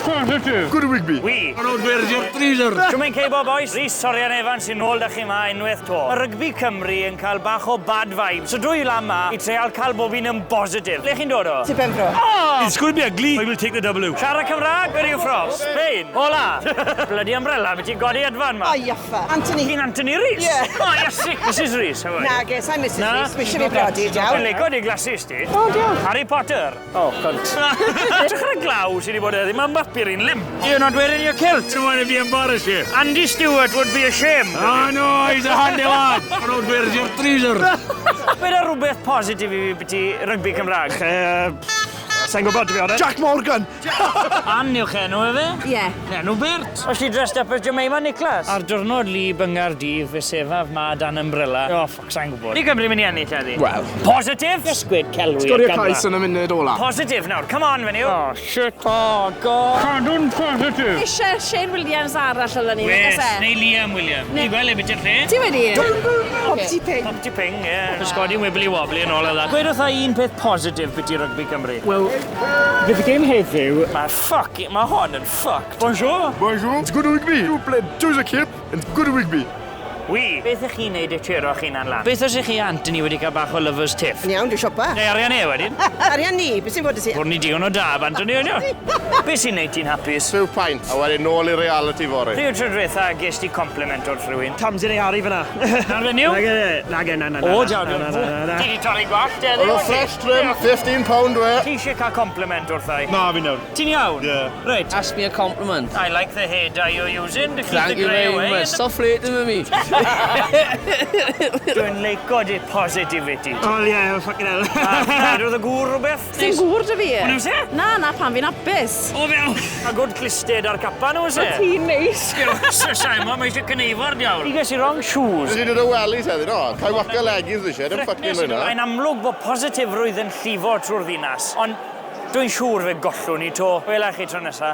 positive. Good rygbi. Wi. Dwi'n ceibo boys, Rhys Soarian Evans sy'n ôl da chi ma unwaith to. Mae rygbi Cymru yn cael bach o bad vibes. So dwi lan ma i treol cael bob un yn positif. Le chi'n dod o? Ti Benfro. Oh! It's going to be ugly. I will take the W. Siarad Cymraeg, where are you from? Spain. Hola. Bloody umbrella, beth ti'n godi adfan ma? O, iaffa. Anthony. Ti'n Anthony Rhys? Yeah. Oh, yes, sick. Mrs Rhys, how are you? Na, ges, I'm Mrs. Na? Rhys. Wisio fi brodi, diawl. Dwi'n licio di glasses ti. O, diawl. Harry Potter. Oh, cunt. Trach ar y glaw sydd wedi bod edrych, mae'n bapur i'n limp. You're not wearing your kilt. I don't want to be embarrassed here. Andy Stewart would be ashamed. Oh no, he's a handy lad. I don't wear your treasure. Beth yw'r rhywbeth positif i fi beth i rygbi Cymraeg? Sa'n gwybod, to be honest. Jack Morgan. Ann yw'ch enw efe? Ie. Enw Bert. Os ti dressed up as Jemima Nicholas? Ar diwrnod lib yng Nghaerdydd, fe sefaf ma dan umbrella. Oh, ffuck, sa'n gwybod. Ni Cymru mynd i ennill, eddi? Wel. Positif? Ysgwyd celwi. Sgorio cais yn y munud ola. Positif nawr, come on, fenyw. Oh, shit, oh, god. Cadw'n positive. Eisiau Shane Williams arall ola ni. Wes, neu Liam William. Ni gweld e beth yw'r lle? Ti wedi? Hopsy pig. Hopty ping, ie. Ysgodi wibbly wobbly and all of that. Gwedwch a un peth positif beth i rygbi Cymru. Well, bydd y game heddiw. Mae hon yn fucked. Bonjour. Bonjour. It's good rygbi. You played Joseph Kip and good rygbi. Wi. Beth ych chi'n neud y tiro chi'n lan? Beth os ych chi Anthony wedi cael bach o lovers tiff? Yn iawn, dwi'n siopa. Neu arian e wedyn? Arian ni, beth sy'n bod y si? Bwrn ni digon o dab, Anthony, yno. Beth sy'n neud ti'n hapus? Few pint, a wedyn nôl i reality fore. Rhyw tro dretha ges ti compliment o'r rhywun. Tom's yn ei Harry fyna. Na'r fenyw? Na. O, diawl. Ti di torri gwallt, edrych? Well, fresh trim, £15 we. Ti eisiau cael compliment o'r thai? Na, fi nawr. Ti'n iawn? Yeah. Right. Ask me a compliment. I like the hair dye you're using to keep Thank the you grey very away. much. Stop flirting with me. Dwi'n leico di positivity. Oh, yeah, fucking hell. Roedd y gŵr rhywbeth? Sy'n gŵr dy fi? O'n nhw se? Na, pan fi'n apus. O fewn. A gwrdd clisted ar capa nhw se? Ti'n neis. Simon, mae eisiau cyneifor diawl. I ges i wrong shoes. Nes i dod o wellies heddi, no? Cael wacca leggings eisiau, dim ffucking hwnna. Mae'n amlwg bod positifrwydd yn llifo trwy'r ddinas, ond dwi'n siŵr fe gollwn ni to. Wela chi tro nesa.